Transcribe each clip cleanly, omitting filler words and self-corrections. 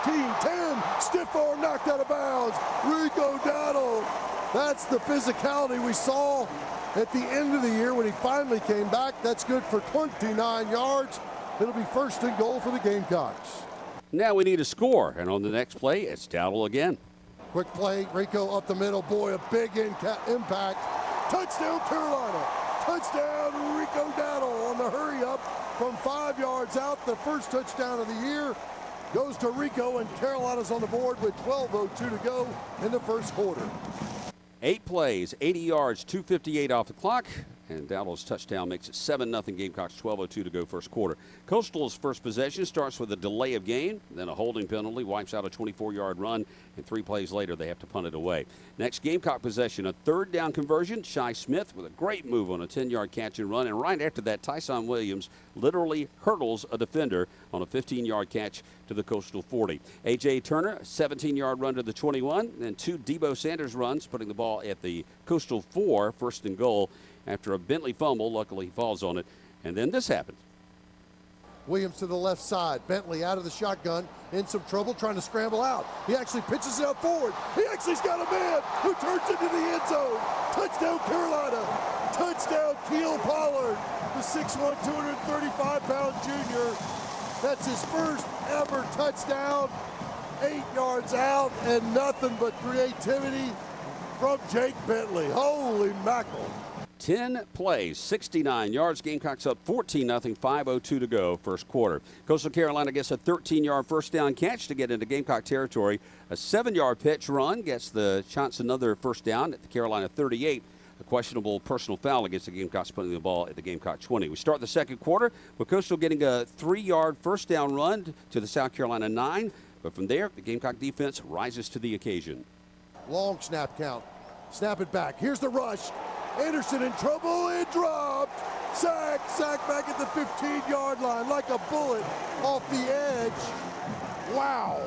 10, stiff arm knocked out of bounds. Rico Dowdle. That's the physicality we saw at the end of the year when he finally came back. That's good for 29 yards. It'll be first and goal for the Gamecocks. Now we need a score, and on the next play, it's Dowdle again. Quick play, Rico up the middle. Boy, a big impact. Touchdown, Carolina. Touchdown, Rico Dowdle on the hurry up from 5 yards out. The first touchdown of the year goes to Rico, and Carolina's on the board with 12:02 to go in the first quarter. 8 plays, 80 yards, 2:58 off the clock. And Dowdle's touchdown makes it 7-0 Gamecocks, 12:02 to go first quarter. Coastal's first possession starts with a delay of game, then a holding penalty, wipes out a 24-yard run, and 3 plays later they have to punt it away. Next Gamecock possession, a third down conversion. Shi Smith with a great move on a 10-yard catch and run, and right after that, Tyson Williams literally hurdles a defender on a 15-yard catch to the Coastal 40. A.J. Turner, a 17-yard run to the 21, then 2 Debo Sanders runs, putting the ball at the Coastal 4, first and goal. After a Bentley fumble, luckily he falls on it, and then this happens. Williams to the left side. Bentley out of the shotgun, in some trouble, trying to scramble out. He actually pitches it out forward. He actually's got a man who turns into the end zone. Touchdown, Carolina. Touchdown, Keel Pollard, the 6'1", 235-pound junior. That's his first ever touchdown. 8 yards out, and nothing but creativity from Jake Bentley. Holy mackerel. 10 plays, 69 yards. Gamecocks up 14-0, 5:02 to go first quarter. Coastal Carolina gets a 13-yard first down catch to get into Gamecock territory. A 7-yard pitch run gets the Chants another first down at the Carolina 38. A questionable personal foul against the Gamecocks, putting the ball at the Gamecock 20. We start the second quarter with Coastal getting a 3-yard first down run to the South Carolina 9. But from there, the Gamecock defense rises to the occasion. Long snap count. Snap it back. Here's the rush. Anderson in trouble and dropped. Sack back at the 15-yard line like a bullet off the edge. Wow.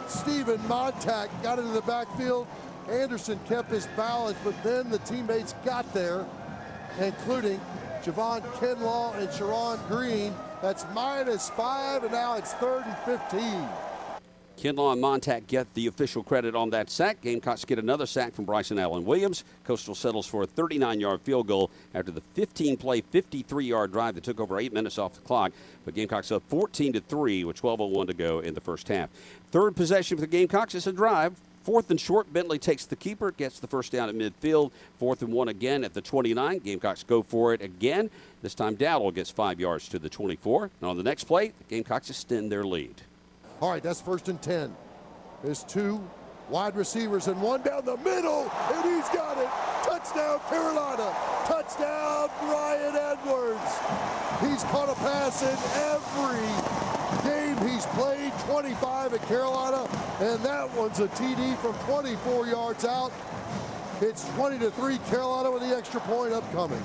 Stephen Montag got into the backfield. Anderson kept his balance, but then the teammates got there, including Javon Kinlaw and Sharon Green. That's -5, and now it's 3rd and 15. Kinlaw and Montag get the official credit on that sack. Gamecocks get another sack from Bryson Allen Williams. Coastal settles for a 39-yard field goal after the 15-play, 53-yard drive that took over 8 minutes off the clock. But Gamecocks up 14-3 with 12:01 to go in the first half. Third possession for the Gamecocks is a drive. 4th and short, Bentley takes the keeper, gets the first down at midfield. 4th and 1 again at the 29. Gamecocks go for it again. This time Dowdle gets 5 yards to the 24. And on the next play, the Gamecocks extend their lead. All right, that's 1st and 10. There's 2 wide receivers and 1 down the middle, and he's got it. Touchdown, Carolina. Touchdown, Brian Edwards. He's caught a pass in every game he's played, 25 at Carolina, and that one's a TD from 24 yards out. It's 20-3 Carolina with the extra point upcoming.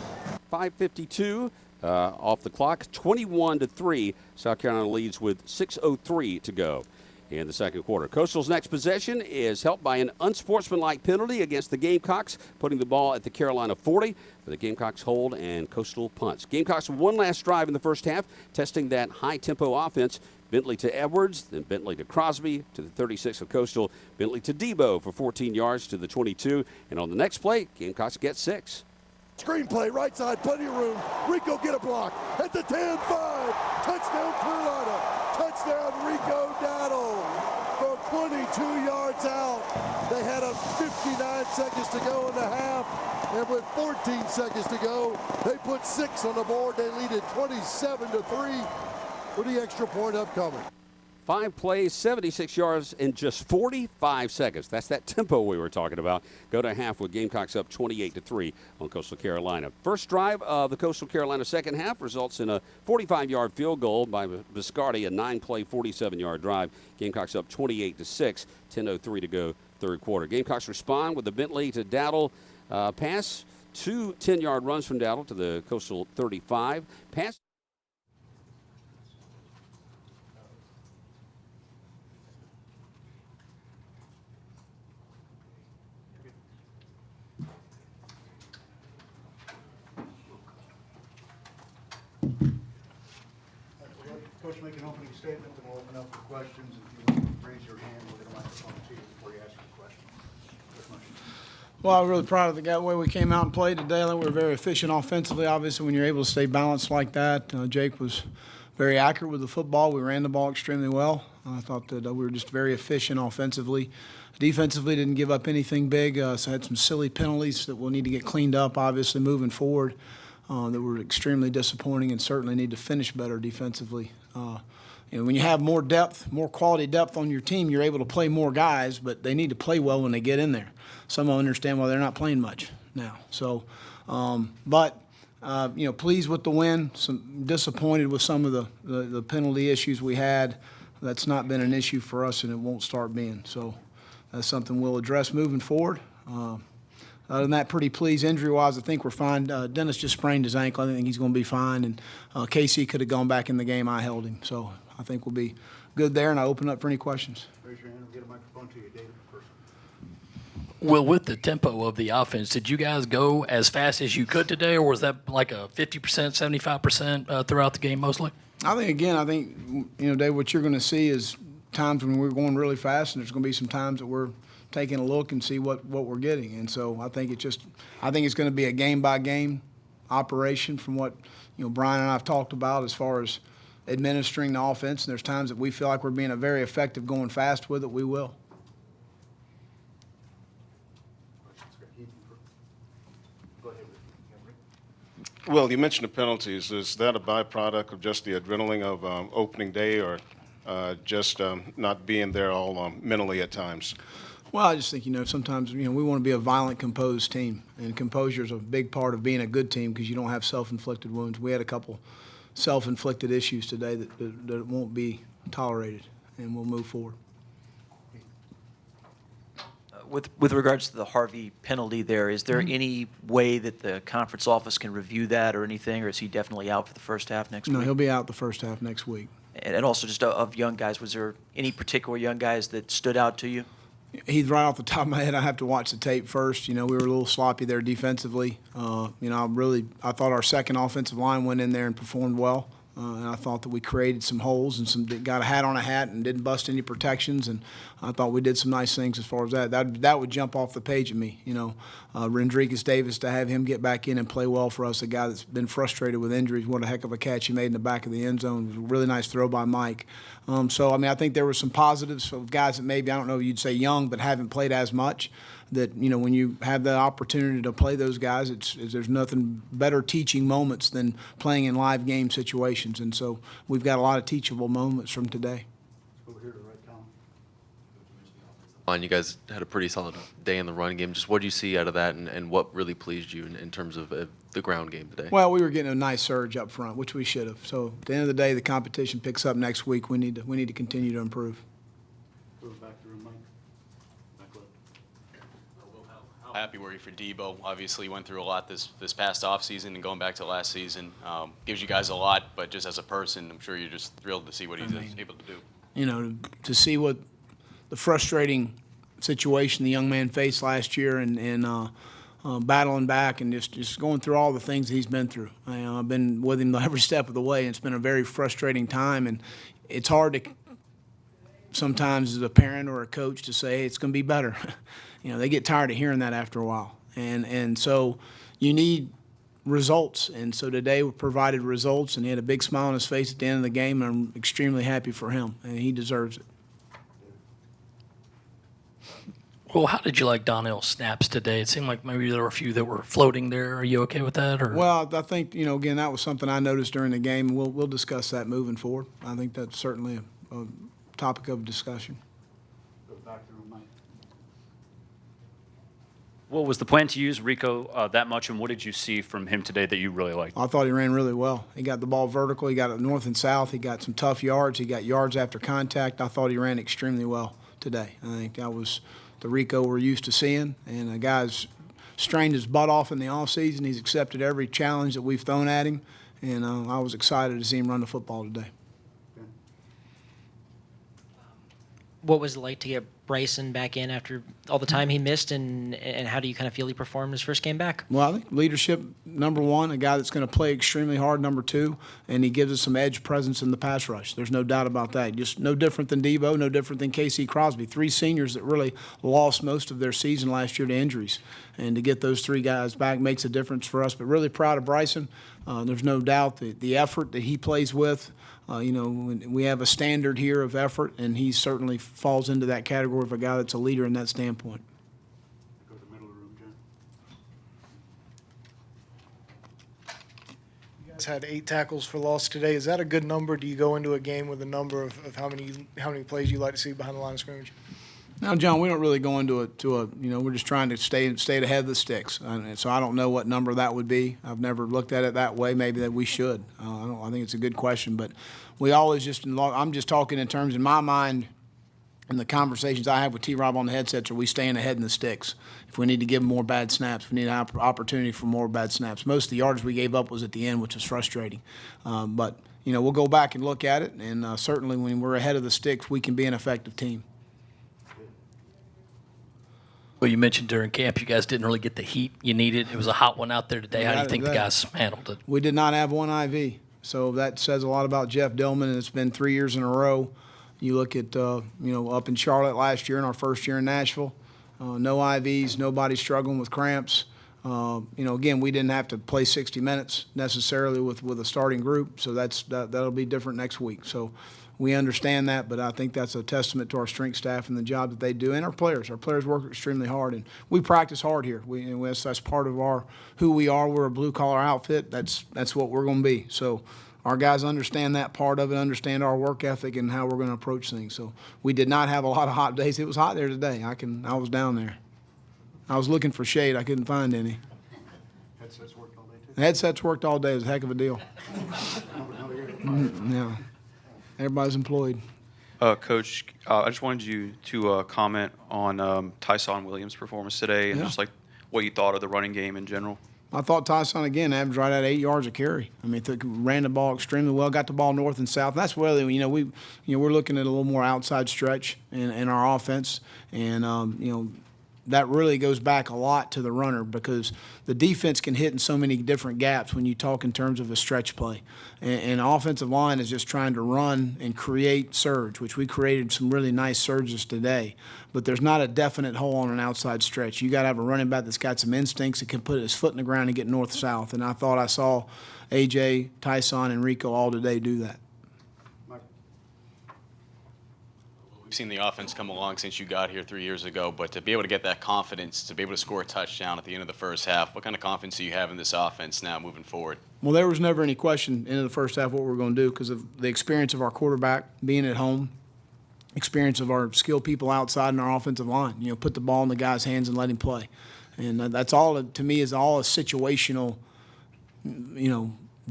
5:52 off the clock, 21-3. South Carolina leads with 6:03 to go in the second quarter. Coastal's next possession is helped by an unsportsmanlike penalty against the Gamecocks, putting the ball at the Carolina 40. But the Gamecocks hold and Coastal punts. Gamecocks one last drive in the first half, testing that high-tempo offense. Bentley to Edwards, then Bentley to Crosby to the 36 of Coastal. Bentley to Debo for 14 yards to the 22. And on the next play, Gamecocks get 6. Screenplay, right side, plenty of room. Rico get a block at the 10-5. Touchdown, Carolina. Touchdown, Rico Dowdle from 22 yards out. They had 59 seconds to go in the half, and with 14 seconds to go, they put 6 on the board. They lead it 27-3 with the extra point upcoming. 5 plays, 76 yards in just 45 seconds. That's that tempo we were talking about. Go to half with Gamecocks up 28-3 on Coastal Carolina. First drive of the Coastal Carolina second half results in a 45-yard field goal by Viscardi, a 9-play, 47-yard drive. Gamecocks up 28-6, 10:03 to go third quarter. Gamecocks respond with the Bentley to Dowdle pass. 2 10-yard runs from Dowdle to the Coastal 35. Pass. Coach, make an opening statement, and we'll open up for questions if you want. raise your hand, we'll get a microphone to you before you ask your question. Well, I'm really proud of the way we came out and played today. I think we were very efficient offensively. Obviously, when you're able to stay balanced like that, Jake was very accurate with the football. We ran the ball extremely well. I thought that we were just very efficient offensively. Defensively, didn't give up anything big. So had some silly penalties that we'll need to get cleaned up, obviously, moving forward. That were extremely disappointing and certainly need to finish better defensively. When you have more depth, more quality depth on your team, you're able to play more guys, but they need to play well when they get in there. Some will understand why they're not playing much now. So, pleased with the win. Some disappointed with some of the penalty issues we had. That's not been an issue for us, and it won't start being. So that's something we'll address moving forward. Other than that, pretty pleased. Injury-wise, I think we're fine. Dennis just sprained his ankle. I think he's going to be fine. And Casey could have gone back in the game. I held him. So I think we'll be good there, and I open up for any questions. Raise your hand, we'll get a microphone to you, David, first. Well, with the tempo of the offense, did you guys go as fast as you could today, or was that like a 50%, 75% throughout the game mostly? I think, Dave, what you're going to see is times when we're going really fast, and there's going to be some times that we're taking a look and see what we're getting. And so I think it's going to be a game-by-game operation from what, Brian and I have talked about as far as administering the offense. And there's times that we feel like we're being very effective going fast with it, we will. Go ahead. Well, you mentioned the penalties. Is that a byproduct of just the adrenaline of opening day, or just not being there all mentally at times? Well, I just think, sometimes, we want to be a violent, composed team. And composure is a big part of being a good team because you don't have self-inflicted wounds. We had a couple self-inflicted issues today that won't be tolerated, and we'll move forward. With regards to the Harvey penalty there, is there any way that the conference office can review that or anything, or is he definitely out for the first half next week? No, he'll be out the first half next week. And also just of young guys, was there any particular young guys that stood out to you? He's right off the top of my head. I have to watch the tape first. We were a little sloppy there defensively. I thought our second offensive line went in there and performed well. And I thought that we created some holes and got a hat on a hat and didn't bust any protections. And I thought we did some nice things as far as that. That would jump off the page at me. Rendricus Davis, to have him get back in and play well for us, a guy that's been frustrated with injuries. What a heck of a catch he made in the back of the end zone. It was a really nice throw by Mike. I think there were some positives of guys that maybe, I don't know if you'd say young, but haven't played as much. That, when you have the opportunity to play those guys, there's nothing better teaching moments than playing in live game situations. And so we've got a lot of teachable moments from today. Over here to the right, Tom. You guys had a pretty solid day in the run game. Just what did you see out of that, and what really pleased you in terms of the ground game today? Well, we were getting a nice surge up front, which we should have. So at the end of the day, the competition picks up next week. We need to continue to improve. Go back to the room, Mike. Back left. How happy were you for Debo? Obviously, you went through a lot this past offseason, and going back to last season gives you guys a lot. But just as a person, I'm sure you're just thrilled to see what he's able to do. To see what the frustrating situation the young man faced last year and battling back and just going through all the things he's been through. I've been with him every step of the way, and it's been a very frustrating time. And it's hard to sometimes as a parent or a coach to say, hey, it's going to be better. They get tired of hearing that after a while. And so you need results. And so today we provided results, and he had a big smile on his face at the end of the game, and I'm extremely happy for him, and he deserves it. Well, how did you like Donnell's snaps today? It seemed like maybe there were a few that were floating there. Are you okay with that? Or? Well, I think, again, that was something I noticed during the game, and we'll discuss that moving forward. I think that's certainly a topic of discussion. Go back to the room, Mike. What was the plan to use Rico that much, and what did you see from him today that you really liked? I thought he ran really well. He got the ball vertical. He got it north and south. He got some tough yards. He got yards after contact. I thought he ran extremely well today. I think that was the Rico we're used to seeing, and the guy's strained his butt off in the offseason. He's accepted every challenge that we've thrown at him, and I was excited to see him run the football today. what was it like to get Bryson back in after all the time he missed, and how do you kind of feel he performed his first game back? Well, I think leadership, number one, a guy that's going to play extremely hard, number two, and he gives us some edge presence in the pass rush. There's no doubt about that. Just no different than Debo, no different than Casey Crosby. Three seniors that really lost most of their season last year to injuries. And to get those three guys back makes a difference for us. But really proud of Bryson. There's no doubt that the effort that he plays with, we have a standard here of effort, and he certainly falls into that category of a guy that's a leader in that standpoint. Go to the middle of the room, Jen. You guys had 8 tackles for loss today. Is that a good number? Do you go into a game with a number of how many plays you like to see behind the line of scrimmage? Now, John, we don't really go into we're just trying to stay ahead of the sticks. And so I don't know what number that would be. I've never looked at it that way. Maybe that we should. I think it's a good question, but we always I'm just talking in terms in my mind. And the conversations I have with T-Rob on the headsets, are we staying ahead in the sticks? If we need to give them more bad snaps, we need an opportunity for more bad snaps. Most of the yardage we gave up was at the end, which was frustrating. But we'll go back and look at it, and certainly when we're ahead of the sticks, we can be an effective team. Well, you mentioned during camp you guys didn't really get the heat you needed. It was a hot one out there today. How do you think the guys handled it? We did not have one IV, so that says a lot about Jeff Dillman, and it's been 3 years in a row. You look at, up in Charlotte last year in our first year in Nashville, no IVs, nobody struggling with cramps. Again, we didn't have to play 60 minutes necessarily with a starting group, so that'll be different next week. So we understand that, but I think that's a testament to our strength staff and the job that they do, and our players. Our players work extremely hard, and we practice hard here. That's part of who we are. We're a blue-collar outfit. That's what we're going to be. So our guys understand that part of it, understand our work ethic and how we're going to approach things. So we did not have a lot of hot days. It was hot there today. I was down there. I was looking for shade. I couldn't find any. Headsets worked all day, too? The headsets worked all day. It was a heck of a deal. Yeah. Everybody's employed. Coach, I just wanted you to comment on Tyson Williams' performance today and just like what you thought of the running game in general. I thought Tyson, again, averaged right at 8 yards a carry. I mean, ran the ball extremely well, got the ball north and south. That's where, we're looking at a little more outside stretch in our offense. And, that really goes back a lot to the runner because the defense can hit in so many different gaps when you talk in terms of a stretch play. And offensive line is just trying to run and create surge, which we created some really nice surges today. But there's not a definite hole on an outside stretch. You got to have a running back that's got some instincts that can put his foot in the ground and get north-south. And I thought I saw A.J., Tyson, and Rico all today do that. We've seen the offense come along since you got here 3 years ago, but to be able to get that confidence, to be able to score a touchdown at the end of the first half, what kind of confidence do you have in this offense now moving forward? Well, there was never any question into the first half what we were going to do because of the experience of our quarterback being at home, experience of our skilled people outside in our offensive line. Put the ball in the guy's hands and let him play. And that's all, to me, is all a situational,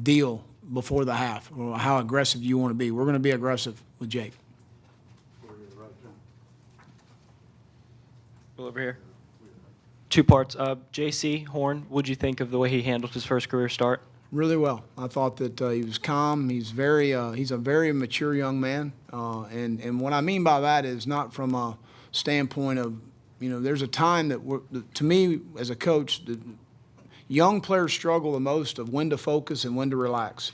deal before the half, or how aggressive you want to be. We're going to be aggressive with Jake. Over here. 2 parts. J.C. Horn, what'd you think of the way he handled his first career start? Really well. I thought that he was calm. He's a very mature young man. And what I mean by that is not from a standpoint of, there's a time that to me as a coach, the young players struggle the most of when to focus and when to relax.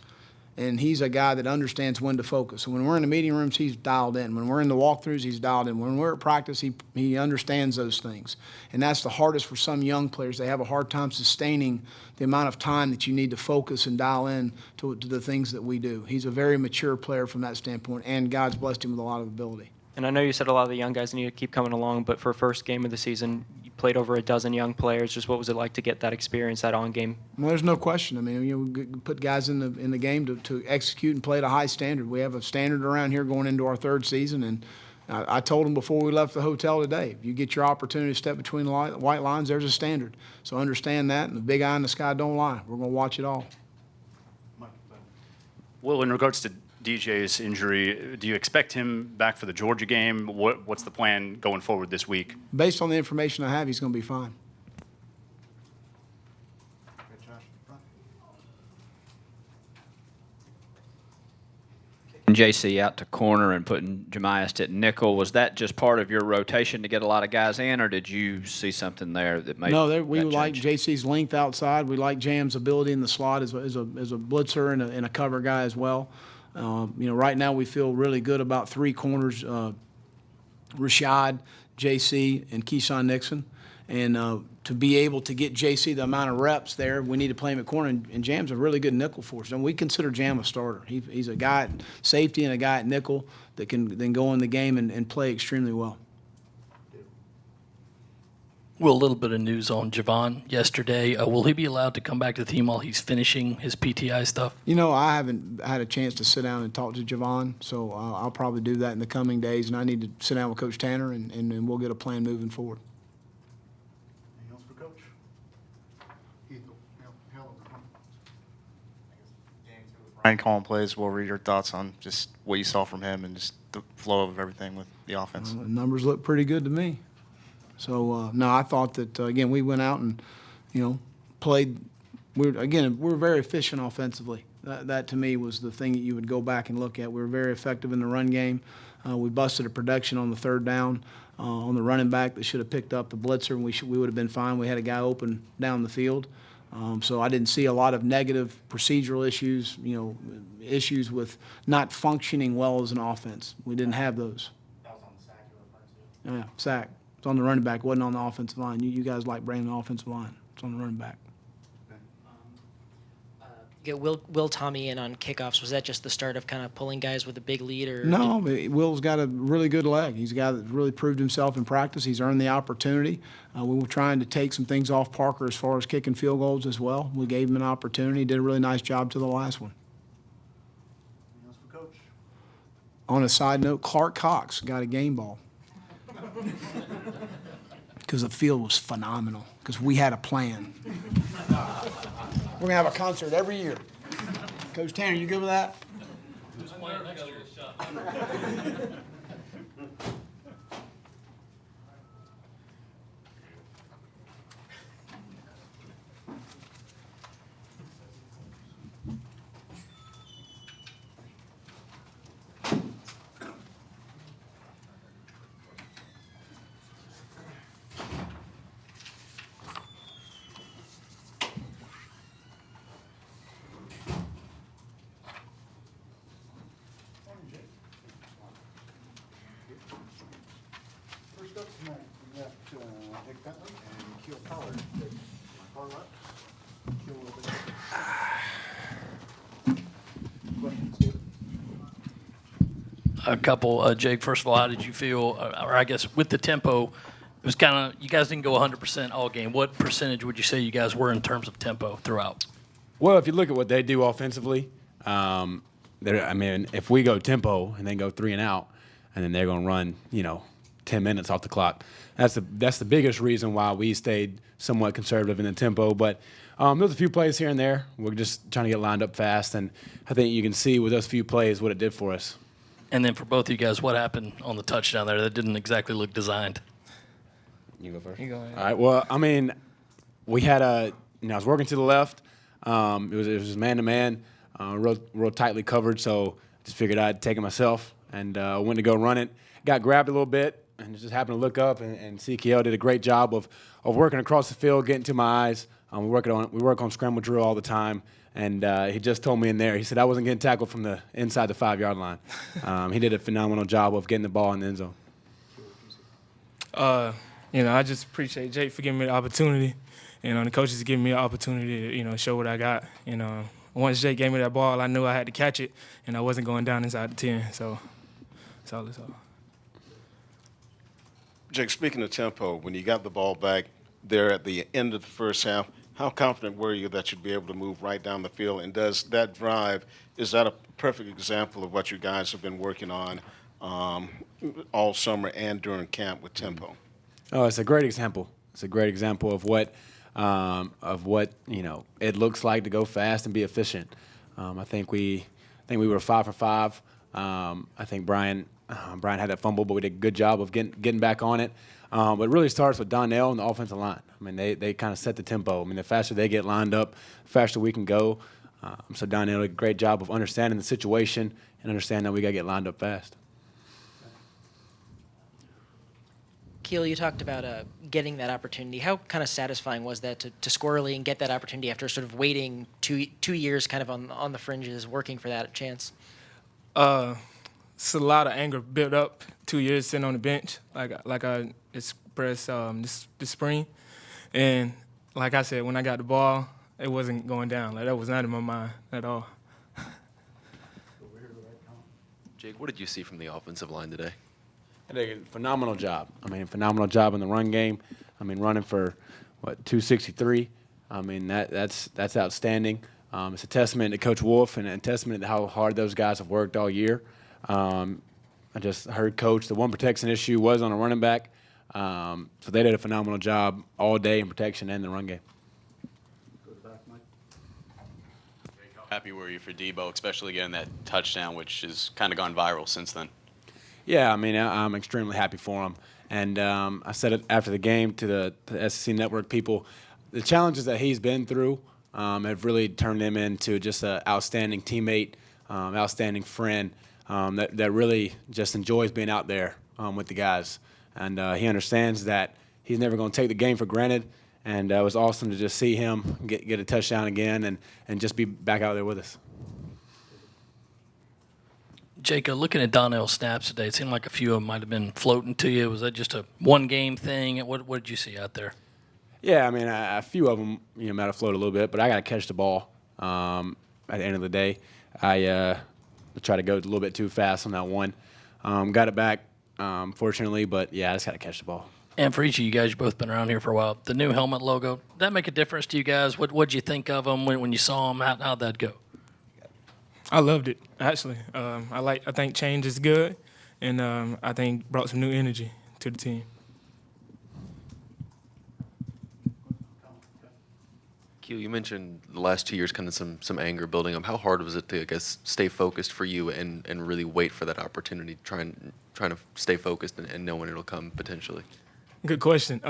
And he's a guy that understands when to focus. And when we're in the meeting rooms, he's dialed in. When we're in the walkthroughs, he's dialed in. When we're at practice, he understands those things. And that's the hardest for some young players. They have a hard time sustaining the amount of time that you need to focus and dial in to the things that we do. He's a very mature player from that standpoint, and God's blessed him with a lot of ability. And I know you said a lot of the young guys need to keep coming along, but for first game of the season, you played over a dozen young players. Just what was it like to get that experience, that on-game? Well, there's no question. I mean, we put guys in the game to execute and play at a high standard. We have a standard around here going into our third season, and I told them before we left the hotel today, if you get your opportunity to step between the white lines, there's a standard. So understand that, and the big eye in the sky don't lie. We're going to watch it all. Well, in regards to DJ's injury, do you expect him back for the Georgia game? What's the plan going forward this week? Based on the information I have, he's going to be fine. JC out to corner and putting Jemias at nickel, was that just part of your rotation to get a lot of guys in, or did you see something there that made No, we that like change? JC's length outside. We like Jam's ability in the slot as a blitzer and a cover guy as well. Right now we feel really good about three corners, Rashad, JC, and Keyshawn Nixon. And to be able to get JC the amount of reps there, we need to play him at corner. And Jam's a really good nickel for us. And we consider Jam a starter. He's a guy at safety and a guy at nickel that can then go in the game and play extremely well. Well, a little bit of news on Javon yesterday. Will he be allowed to come back to the team while he's finishing his PTI stuff? I haven't had a chance to sit down and talk to Javon, so I'll probably do that in the coming days. And I need to sit down with Coach Tanner, and we'll get a plan moving forward. Anything else for Coach? Ryan calling plays. What were your thoughts on just what you saw from him and just the flow of everything with the offense? The numbers look pretty good to me. So, no, I thought that, again, we went out and, played. We're very efficient offensively. That, to me, was the thing that you would go back and look at. We were very effective in the run game. We busted a production on the third down on the running back that should have picked up the blitzer, and we would have been fine. We had a guy open down the field. So I didn't see a lot of negative procedural issues, issues with not functioning well as an offense. We didn't have those. That was on the sack you were referring to. Yeah, sack. It's on the running back. It wasn't on the offensive line. You guys like bringing the offensive line. It's on the running back. Get Will Tommy in on kickoffs. Was that just the start of kind of pulling guys with a big lead, or No, Will's got a really good leg. He's a guy that really proved himself in practice. He's earned the opportunity. We were trying to take some things off Parker as far as kicking field goals as well. We gave him an opportunity. He did a really nice job to the last one. Anything else for Coach? On a side note, Clark Cox got a game ball. Because the field was phenomenal, because we had a plan. We're going to have a concert every year. Coach Tanner, you good with that? First up tonight, we got Nick Bentley and Keel Pollard. Far left. Keel a little bit. Questions, David? A couple. Jake, first of all, how did you feel, or I guess with the tempo, it was kind of, you guys didn't go 100% all game. What percentage would you say you guys were in terms of tempo throughout? Well, if you look at what they do offensively, if we go tempo and then go 3 and out, and then they're going to run, 10 minutes off the clock. That's the biggest reason why we stayed somewhat conservative in the tempo. But there's a few plays here and there. We're just trying to get lined up fast, and I think you can see with those few plays what it did for us. And then for both of you guys, what happened on the touchdown there that didn't exactly look designed? You go first. You go ahead. All right. Well, we had I was working to the left. It was man-to-man, real tightly covered, so just figured I'd take it myself and went to go run it. Got grabbed a little bit and just happened to look up, and CKL did a great job of working across the field, getting to my eyes. We work on scramble drill all the time, and he just told me in there, he said I wasn't getting tackled from the inside the 5-yard line. He did a phenomenal job of getting the ball in the end zone. I just appreciate Jake for giving me the opportunity. The coaches giving me the opportunity to, show what I got. Once Jake gave me that ball, I knew I had to catch it, and I wasn't going down inside the 10. So that's all it's all. Jake, speaking of tempo, when you got the ball back there at the end of the first half, how confident were you that you'd be able to move right down the field? And does that drive, is that a perfect example of what you guys have been working on all summer and during camp with tempo? Oh, it's a great example. It's a great example of what it looks like to go fast and be efficient. I think we were 5 for 5. I think Brian had that fumble, but we did a good job of getting back on it. But it really starts with Donnell and the offensive line. They kind of set the tempo. The faster they get lined up, the faster we can go. So Donnell did a great job of understanding the situation and understand that we got to get lined up fast. Keel, you talked about getting that opportunity. How kind of satisfying was that to score early and get that opportunity after sort of waiting two years kind of on the fringes, working for that chance? It's a lot of anger built up 2 years sitting on the bench, like I expressed this spring. And like I said, when I got the ball, it wasn't going down. Like, that was not in my mind at all. Jake, what did you see from the offensive line today? They did a phenomenal job. Phenomenal job in the run game. Running for, 263. That's outstanding. It's a testament to Coach Wolf and a testament to how hard those guys have worked all year. I just heard Coach, the one protection issue was on a running back. So they did a phenomenal job all day in protection and the run game. Happy were you for Debo, especially getting that touchdown, which has kind of gone viral since then? Yeah, I'm extremely happy for him. And I said it after the game to the SEC Network people, the challenges that he's been through have really turned him into just an outstanding teammate, outstanding friend that really just enjoys being out there with the guys. And he understands that he's never going to take the game for granted. And it was awesome to just see him get a touchdown again and just be back out there with us. Jacob, looking at Donnell's snaps today, it seemed like a few of them might have been floating to you. Was that just a one-game thing? What did you see out there? Yeah, a few of them might have floated a little bit, but I got to catch the ball at the end of the day. I tried to go a little bit too fast on that one. Got it back, fortunately, but, yeah, I just got to catch the ball. And for each of you guys, you've both been around here for a while. The new helmet logo, did that make a difference to you guys? What'd you think of them when you saw them? How'd that go? I loved it, actually. I think change is good, and I think brought some new energy to the team. Q, you mentioned the last 2 years kind of some anger building up. How hard was it to, I guess, stay focused for you and really wait for that opportunity, trying to stay focused and know when it'll come potentially? Good question.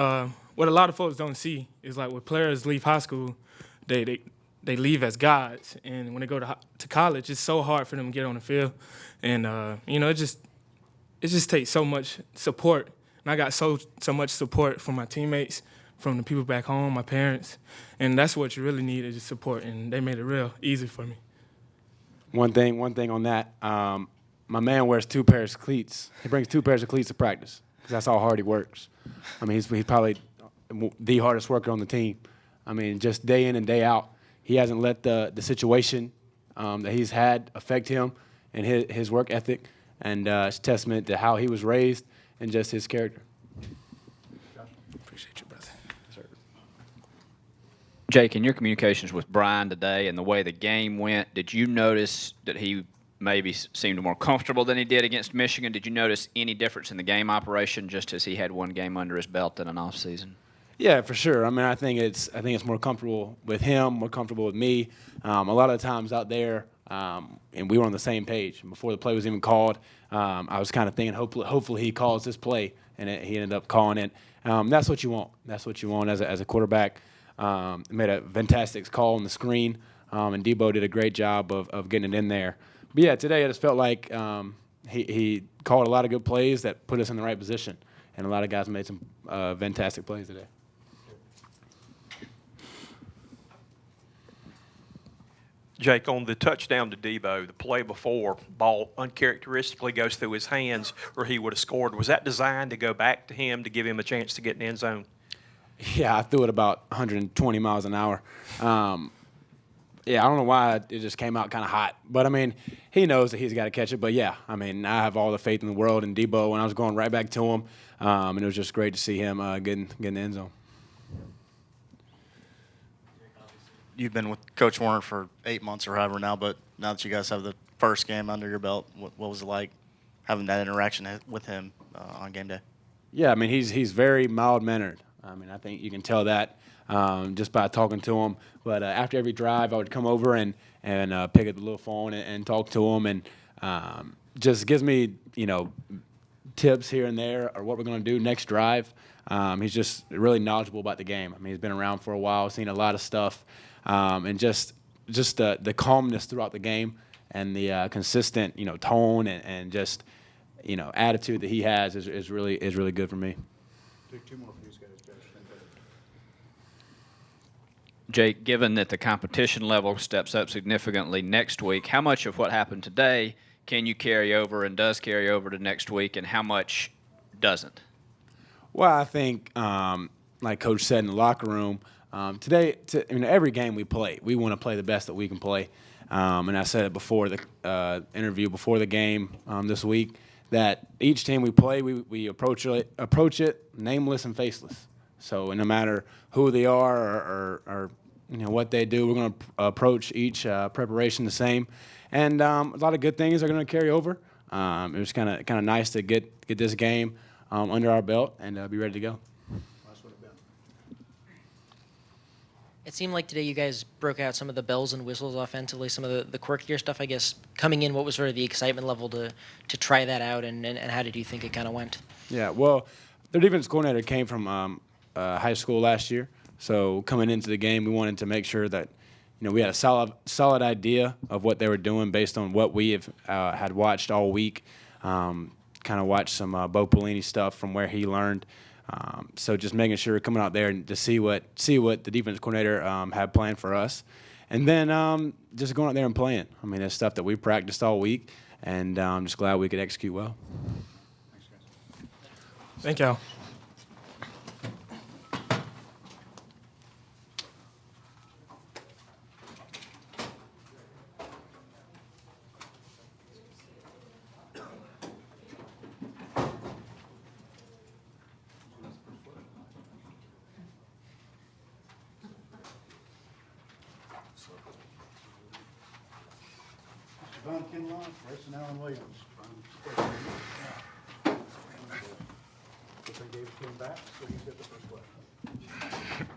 What a lot of folks don't see is like when players leave high school, they leave as gods, and when they go to college, it's so hard for them to get on the field, and it just takes so much support. And I got so much support from my teammates, from the people back home, my parents, and that's what you really need is just support, and they made it real easy for me. One thing on that, my man wears 2 pairs of cleats. He brings 2 pairs of cleats to practice because that's how hard he works. He's probably the hardest worker on the team. Just day in and day out. He hasn't let the situation that he's had affect him and his work ethic, and it's a testament to how he was raised and just his character. Appreciate you, brother. Jake, in your communications with Brian today and the way the game went, did you notice that he maybe seemed more comfortable than he did against Michigan? Did you notice any difference in the game operation just as he had one game under his belt in an off season? Yeah, for sure. I think it's more comfortable with him, more comfortable with me. A lot of the times out there, and we were on the same page before the play was even called. I was kind of thinking, hopefully he calls this play, and he ended up calling it. That's what you want. That's what you want as a quarterback. Made a fantastic call on the screen, and Debo did a great job of getting it in there. But yeah, today I just felt like he called a lot of good plays that put us in the right position, and a lot of guys made some fantastic plays today. Jake, on the touchdown to Debo, the play before, ball uncharacteristically goes through his hands where he would have scored. Was that designed to go back to him to give him a chance to get in the end zone? Yeah, I threw it about 120 miles an hour. I don't know why it just came out kind of hot. But, he knows that he's got to catch it. But, yeah, I have all the faith in the world in Debo, and I was going right back to him. And it was just great to see him getting in the end zone. You've been with Coach Warner for 8 months or however now, but now that you guys have the first game under your belt, what was it like having that interaction with him on game day? Yeah, he's very mild-mannered. I think you can tell that just by talking to him. But after every drive, I would come over and pick up the little phone and talk to him, and just gives me, tips here and there or what we're going to do next drive. He's just really knowledgeable about the game. He's been around for a while, seen a lot of stuff, and just the calmness throughout the game and the consistent, tone and just, attitude that he has is really good for me. Take two more for these guys, Josh. Jake, given that the competition level steps up significantly next week, how much of what happened today can you carry over and does carry over to next week, and how much doesn't? Well, I think, like Coach said in the locker room, today, every game we play, we want to play the best that we can play. And I said it before the interview, before the game this week, that each team we play, we approach it nameless and faceless. So no matter who they are or what they do, we're going to approach each preparation the same. And a lot of good things are going to carry over. It was kind of nice to get this game under our belt and be ready to go. It seemed like today you guys broke out some of the bells and whistles offensively, some of the quirkier stuff, I guess. Coming in, what was sort of the excitement level to try that out, and how did you think it kind of went? Yeah, well, their defense coordinator came from high school last year. So coming into the game, we wanted to make sure that we had a solid idea of what they were doing based on what we have had watched all week. Kind of watched some Bo Pelini stuff from where he learned. So just making sure coming out there and to see what the defense coordinator had planned for us, and then just going out there and playing. I mean, it's stuff that we practiced all week, and I'm just glad we could execute well. Thank y'all. Javon Kinlaw, Bryson Allen Williams. But they gave it to him back, so he's got the first question.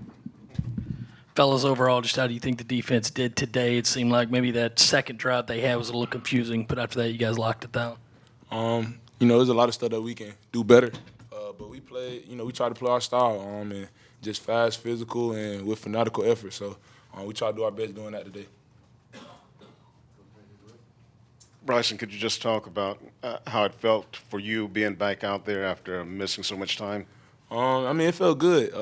Fellas, overall, just how do you think the defense did today? It seemed like maybe that second drive they had was a little confusing, but after that, you guys locked it down. There's a lot of stuff that we can do better. But we play, we try to play our style, and just fast, physical, and with fanatical effort. So we try to do our best doing that today. Bryson, could you just talk about how it felt for you being back out there after missing so much time? It felt good.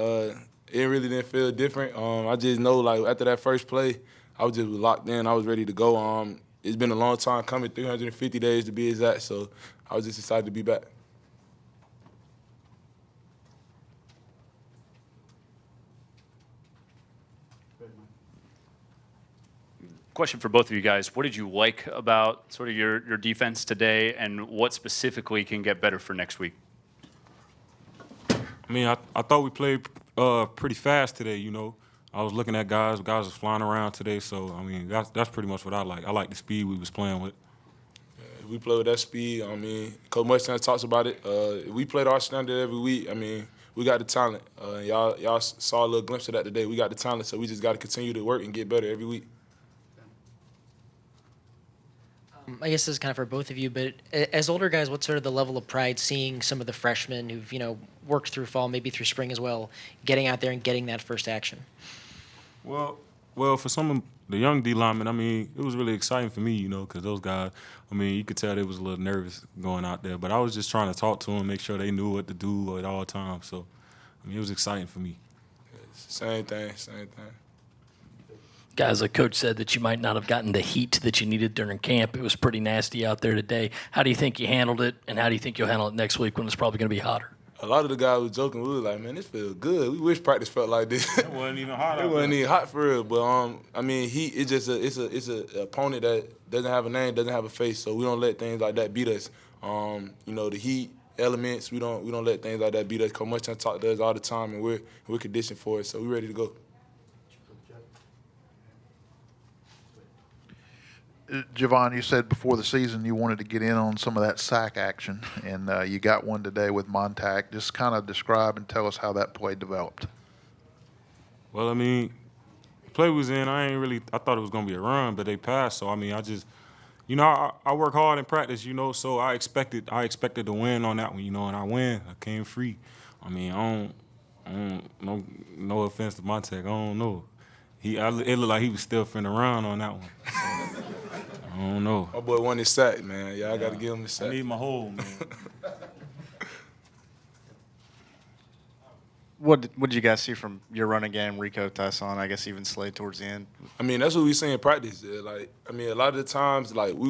It really didn't feel different. I just know, like, after that first play, I was just locked in. I was ready to go. It's been a long time coming, 350 days to be exact, so I was just excited to be back. Question for both of you guys. What did you like about sort of your defense today, and what specifically can get better for next week? I thought we played pretty fast today, I was looking at guys was flying around today, so, that's pretty much what I like. I like the speed we was playing with. Yeah, we play with that speed. Coach Mustang talks about it. We played our standard every week. We got the talent. Y'all saw a little glimpse of that today. We got the talent, so we just got to continue to work and get better every week. I guess this is kind of for both of you, but as older guys, what's sort of the level of pride seeing some of the freshmen who've, worked through fall, maybe through spring as well, getting out there and getting that first action? Well, for some of the young D linemen, it was really exciting for me, because those guys, you could tell they was a little nervous going out there, but I was just trying to talk to them, make sure they knew what to do at all times. So, it was exciting for me. Same thing. Guys, like Coach said that you might not have gotten the heat that you needed during camp. It was pretty nasty out there today. How do you think you handled it, and how do you think you'll handle it next week when it's probably going to be hotter? A lot of the guys was joking. We were like, man, this feels good. We wish practice felt like this. It wasn't even hot. It wasn't even hot for real. But heat is just it's a opponent that doesn't have a name, doesn't have a face. So we don't let things like that beat us. The heat elements, we don't let things like that beat us. Coach Mustang talk to us all the time, and we're conditioned for it. So we're ready to go. Javon, you said before the season you wanted to get in on some of that sack action, and you got one today with Montag. Just kind of describe and tell us how that play developed. Well, the play was in. I thought it was going to be a run, but they passed. So, I just, I work hard in practice, so I expected to win on that one, and I win. I came free. No offense to Montag, I don't know. It looked like he was still finna run on that one. So, I don't know. My boy won his sack, man. Yeah, I got to give him the I sack. need my hole, man. What did you guys see from your running game, Rico, Tyson? I guess even Slade towards the end. I mean, that's what we see in practice. Like, I mean, a lot of the times, like we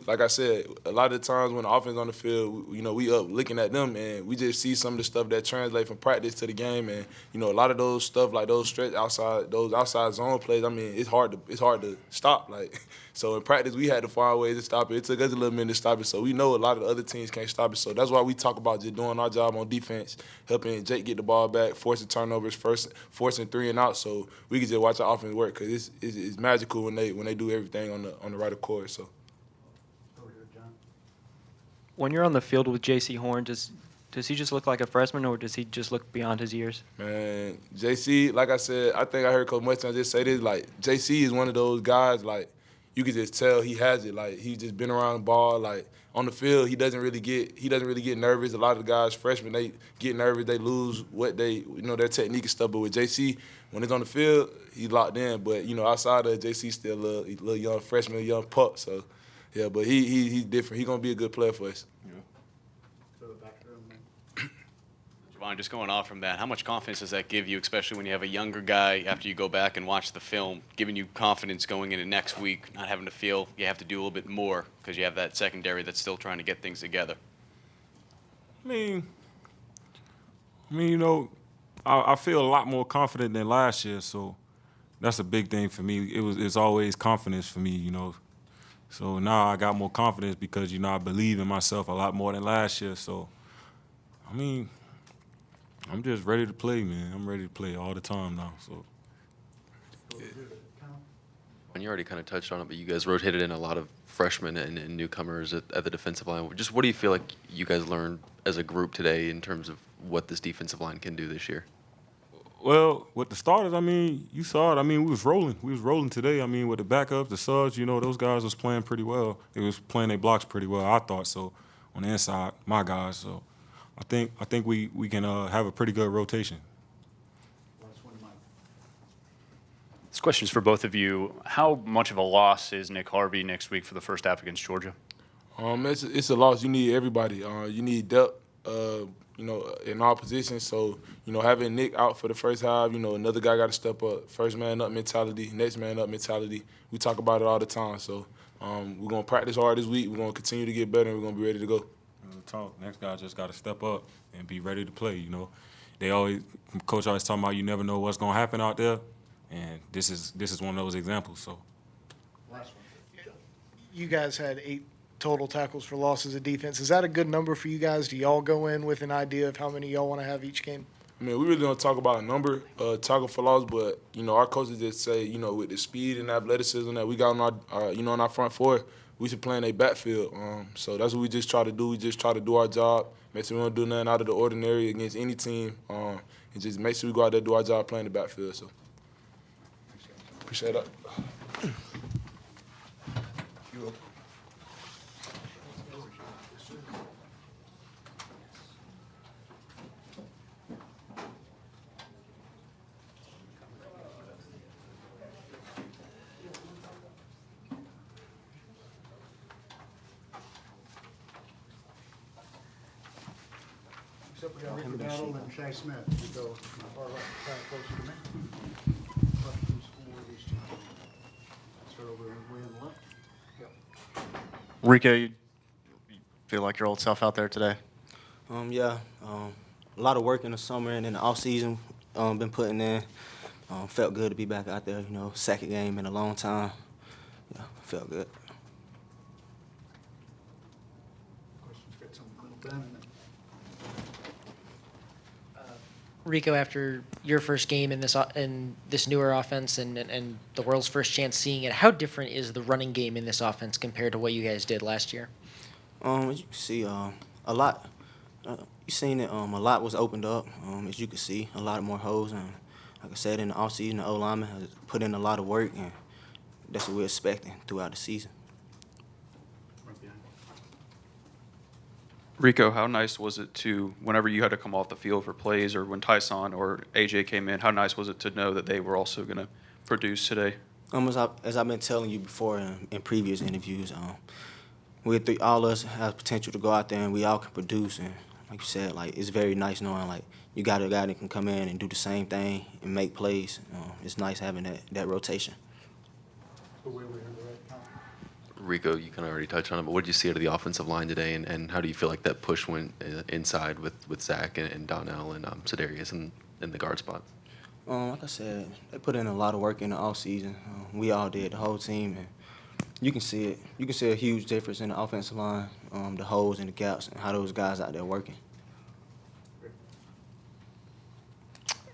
like I said, a lot of the times when the offense on the field, we up looking at them, and we just see some of the stuff that translate from practice to the game, and a lot of those stuff like those stretch outside, those outside zone plays. I mean, it's hard to stop. Like, so in practice, we had to find ways to stop it. It took us a little minute to stop it, so we know a lot of the other teams can't stop it. So that's why we talk about just doing our job on defense, helping Jake get the ball back, forcing turnovers, forcing 3 and out, so we can just watch our offense work, because it's magical when they do everything on the right accord. So When you're on the field with J.C. Horn, does he just look like a freshman, or does he just look beyond his years? man, JC, like I said, I think I heard Coach Mustang just say this. Like, JC is one of those guys, like, you can just tell he has it. Like, he's just been around the ball. Like, on the field, he doesn't really get nervous. A lot of the guys, freshmen, they get nervous. They lose what their technique and stuff. But with JC, when it's on the field, he's locked in. But outside of JC, still a little young freshman, a young pup. So yeah, but he's different. He's gonna be a good player for us. Javon, just going off from that, how much confidence does that give you, especially when you have a younger guy after you go back and watch the film, giving you confidence going into next week, not having to feel you have to do a little bit more because you have that secondary that's still trying to get things together? I mean, I feel a lot more confident than last year, so that's a big thing for me. It's always confidence for me, So now I got more confidence because, I believe in myself a lot more than last year. So, I mean, I'm just ready to play, man. I'm ready to play all the time now. So. And you already kind of touched on it, but you guys rotated in a lot of freshmen and newcomers at the defensive line. Just what do you feel like you guys learned as a group today in terms of what this defensive line can do this year? Well, with the starters, you saw it. We was rolling. We was rolling today. With the backups, the subs, those guys was playing pretty well. They was playing their blocks pretty well, I thought so, on the inside, my guys. So I think we can have a pretty good rotation. This question's for both of you. How much of a loss is Nick Harvey next week for the first half against Georgia? It's a loss. You need everybody. You need depth, in all positions. So, having Nick out for the first half, another guy got to step up. First man up mentality, next man up mentality. We talk about it all the time. So, we're going to practice hard this week. We're going to continue to get better, and we're going to be ready to go. Next guy just got to step up and be ready to play, Coach always talking about you never know what's going to happen out there. And this is one of those examples. So, Last one. You guys had 8 total tackles for losses of defense. Is that a good number for you guys? Do y'all go in with an idea of how many y'all want to have each game? we really don't talk about a number, tackle for loss, but our coaches just say, with the speed and athleticism that we got on our on our front four, we should play in a backfield. So that's what we just try to do. We just try to do our job, make sure we don't do nothing out of the ordinary against any team, and just make sure we go out there and do our job playing the backfield. So. Appreciate it. Except we got Rick Battle and Shay Smith. You go my far left, kind of closer to me. Questions for these two. Start over way on the left. Yep. Rico, you feel like your old self out there today? Yeah. A lot of work in the summer and in the off season. Been putting in. Felt good to be back out there. Second game in a long time. Yeah, felt good. Questions got some little Ben in it. Rico, after your first game in this newer offense and the world's first chance seeing it, how different is the running game in this offense compared to what you guys did last year? As you can see, a lot. You seen it. A lot was opened up. As you can see, a lot more holes. And like I said, in the offseason, the O-lineman has put in a lot of work, and that's what we're expecting throughout the season. Rico, how nice was it to, whenever you had to come off the field for plays, or when Tyson or AJ came in, how nice was it to know that they were also going to produce today? As I've been telling you before in previous interviews, all of us have potential to go out there and we all can produce. And like you said, like it's very nice knowing like you got a guy that can come in and do the same thing and make plays. It's nice having that rotation. Rico, you kind of already touched on it, but what did you see out of the offensive line today, and how do you feel like that push went inside with Zach and Donnell and Sedarius in the guard spot? Like I said, they put in a lot of work in the off season. We all did, the whole team, and you can see it. You can see a huge difference in the offensive line, the holes and the gaps, and how those guys out there working.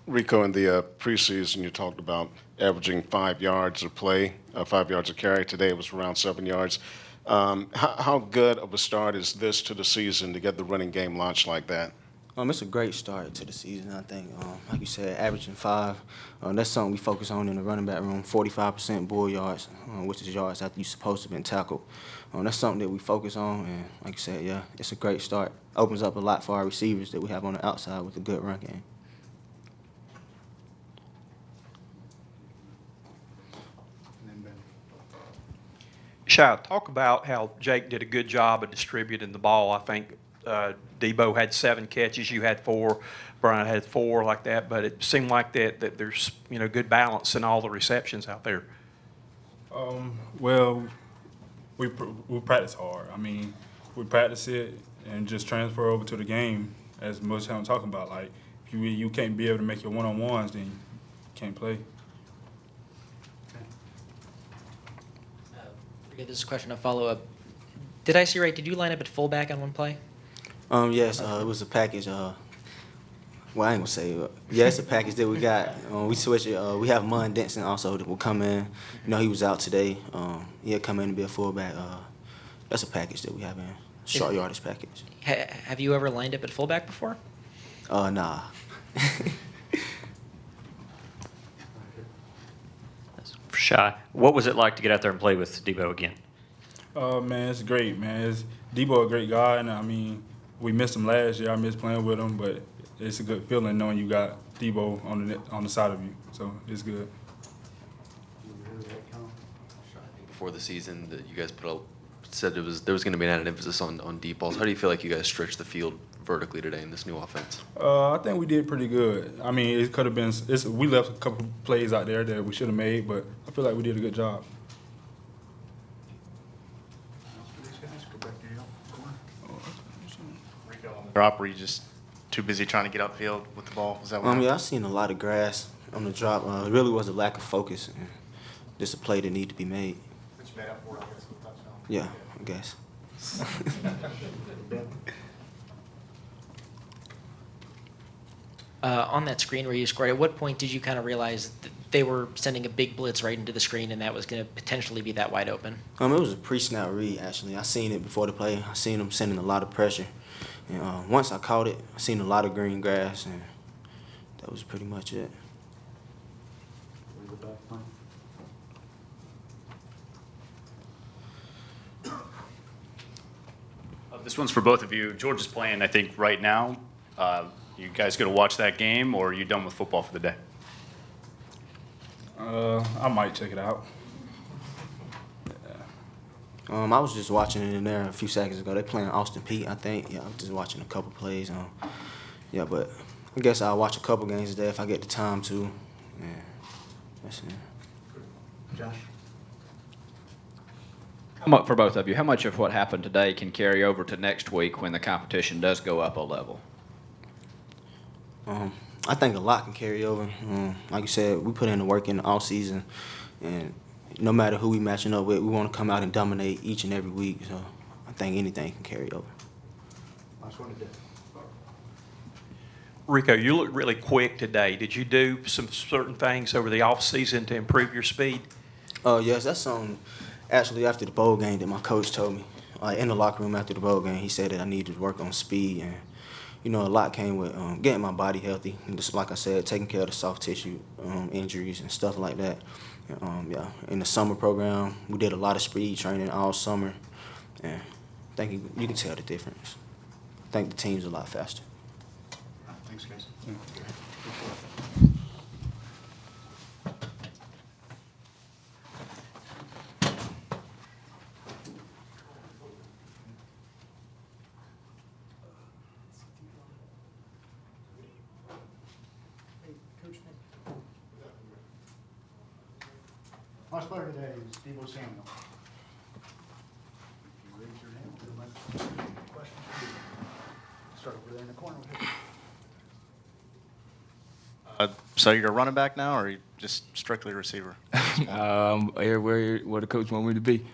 Rico, in the preseason, you talked about averaging 5 yards a play, 5 yards a carry. Today it was around 7 yards. How good of a start is this to the season to get the running game launched like that? It's a great start to the season, I think. Like you said, averaging 5. That's something we focus on in the running back room, 45% bull yards, which is yards after you're supposed to have been tackled. That's something that we focus on, and like you said, yeah, it's a great start. Opens up a lot for our receivers that we have on the outside with a good run game. Shai, talk about how Jake did a good job of distributing the ball. I think Debo had 7 catches, you had 4, Brian had 4 like that, but it seemed like that there's good balance in all the receptions out there. Well, we practice hard. I mean, we practice it and just transfer over to the game as much as I'm talking about. Like, if you can't be able to make your one-on-ones, then you can't play. This is a question, a follow-up. Did I see right? Did you line up at fullback on one play? Yes, it was a package. Well, I ain't gonna say. Yeah, it's a package that we got. We switch it. We have Mun Denson also that will come in. He was out today. He'll come in and be a fullback. That's a package that we have in. Short yardage package. Have you ever lined up at fullback before? Nah. For Shai, what was it like to get out there and play with Debo again? Man, it's great, man. Debo a great guy, and I mean, we missed him last year. I missed playing with him, but it's a good feeling knowing you got Debo on the side of you. So it's good. Before the season, that you guys said there was going to be an added emphasis on deep balls. How do you feel like you guys stretched the field vertically today in this new offense? I think we did pretty good. I mean, it could have been. We left a couple plays out there that we should have made, but I feel like we did a good job. Drop, were you just too busy trying to get upfield with the ball? Was that what Yeah, I seen a lot of grass on the drop. It really was a lack of focus. And just a play that needed to be made. Which made up for it, I guess, with touchdown. Yeah, I guess. On that screen where you scored, at what point did you kind of realize that they were sending a big blitz right into the screen and that was going to potentially be that wide open? It was a pre-snap read, actually. I seen it before the play. I seen them sending a lot of pressure. And once I caught it, I seen a lot of green grass, and that was pretty much it. This one's for both of you. George is playing, I think, right now. You guys going to watch that game, or are you done with football for the day? I might check it out. I was just watching it in there a few seconds ago. They playing Austin Peay, I think. Yeah, I'm just watching a couple plays. Yeah, but I guess I'll watch a couple games today if I get the time to. Yeah, that's it. Josh? For both of you, how much of what happened today can carry over to next week when the competition does go up a level? I think a lot can carry over. Like you said, we put in the work in the off season, and no matter who we matching up with, we want to come out and dominate each and every week. So I think anything can carry over. Last one today. Rico, you look really quick today. Did you do some certain things over the offseason to improve your speed? Yes, that's something actually after the bowl game that my coach told me. In the locker room after the bowl game, he said that I needed to work on speed, and a lot came with getting my body healthy. And just like I said, taking care of the soft tissue injuries and stuff like that. Yeah, in the summer program, we did a lot of speed training all summer, and I think you can tell the difference. I think the team's a lot faster. Thanks, guys. Last player today is Debo Samuel. If you raise your hand, we'll get a microphone. Questions for Debo? Start over there in the corner. So you're a running back now, or are you just strictly a receiver? Everywhere where the coach want me to be.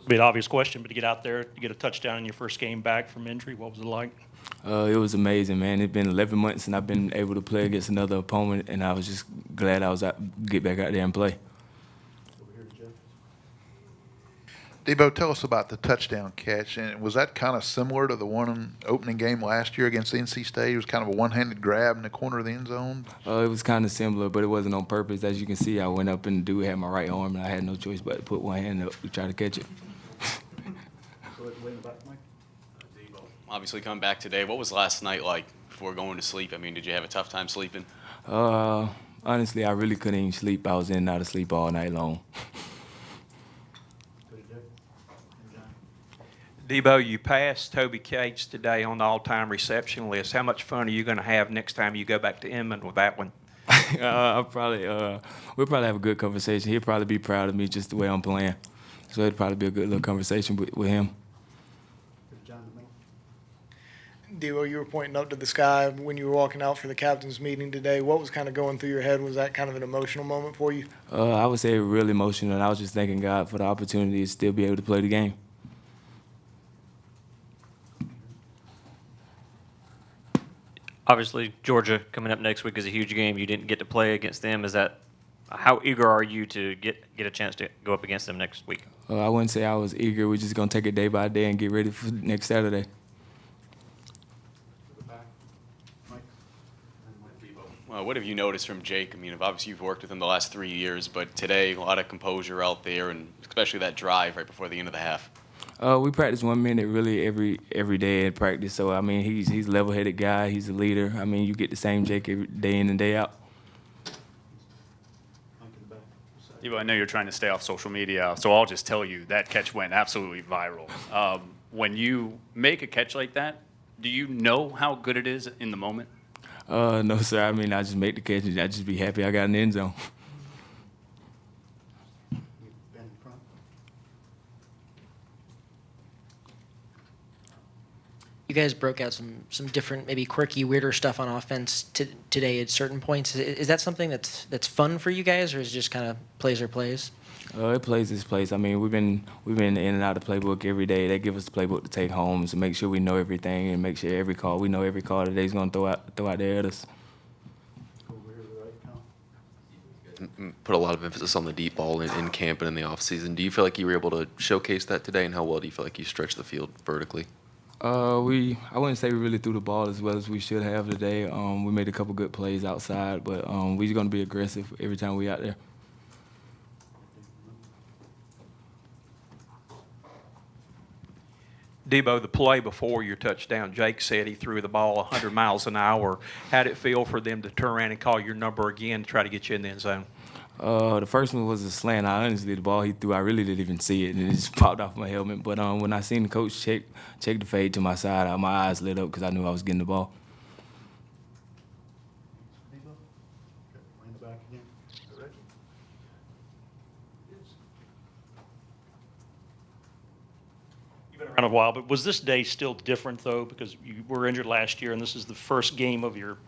Be an obvious question, but to get out there, to get a touchdown in your first game back from injury, what was it like? It was amazing, man. It's been 11 months, and I've been able to play against another opponent, and I was just glad I was get back out there and play. Debo, tell us about the touchdown catch. And was that kind of similar to the one in opening game last year against NC State? It was kind of a one-handed grab in the corner of the end zone? It was kind of similar, but it wasn't on purpose. As you can see, I went up and the dude had my right arm, and I had no choice but to put one hand up to try to catch it. Obviously, coming back today, what was last night like before going to sleep? I mean, did you have a tough time sleeping? Honestly, I really couldn't even sleep. I was in and out of sleep all night long. Debo, you passed Toby Cates today on the all-time reception list. How much fun are you going to have next time you go back to Inman with that one? We'll probably have a good conversation. He'll probably be proud of me just the way I'm playing. So it'd probably be a good little conversation with him. Debo, you were pointing up to the sky when you were walking out for the captain's meeting today. What was kind of going through your head? Was that kind of an emotional moment for you? I would say real emotional, and I was just thanking God for the opportunity to still be able to play the game. Obviously, Georgia coming up next week is a huge game. You didn't get to play against them. How eager are you to get a chance to go up against them next week? I wouldn't say I was eager. We're just going to take it day by day and get ready for next Saturday. What have you noticed from Jake? I mean, obviously you've worked with him the last 3 years, but today a lot of composure out there, and especially that drive right before the end of the half. We practice 1 minute really every day in practice. So I mean, he's a level-headed guy. He's a leader. I mean, you get the same Jake every day in and day out. I know you're trying to stay off social media, so I'll just tell you that catch went absolutely viral. When you make a catch like that, do you know how good it is in the moment? No, sir. I mean, I just make the catch and I just be happy I got in the end zone. You guys broke out some different, maybe quirky, weirder stuff on offense today at certain points. Is that something that's fun for you guys, or is it just kind of plays or plays? It plays its place. I mean, we've been in and out of the playbook every day. They give us the playbook to take home to make sure we know everything and make sure we know every call that they's going to throw out there at us. Put a lot of emphasis on the deep ball in camp and in the offseason. Do you feel like you were able to showcase that today, and how well do you feel like you stretched the field vertically? I wouldn't say we really threw the ball as well as we should have today. We made a couple good plays outside, but we're going to be aggressive every time we out there. Debo, the play before your touchdown, Jake said he threw the ball 100 miles an hour. How did it feel for them to turn around and call your number again to try to get you in the end zone? The first one was a slant. The ball he threw, I really didn't even see it, and it just popped off my helmet. But when I seen the coach check the fade to my side, my eyes lit up because I knew I was getting the ball. Around a while, but was this day still different though, because you were injured last year and this is the first game of your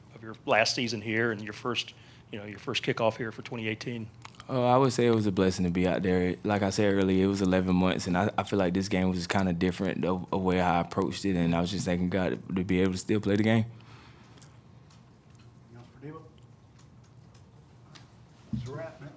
last season here and your first kickoff here for 2018? I would say it was a blessing to be out there. Like I said earlier, it was 11 months, and I feel like this game was just kind of different of way I approached it, and I was just thanking God to be able to still play the game. Anything else for Debo? That's a wrap, man.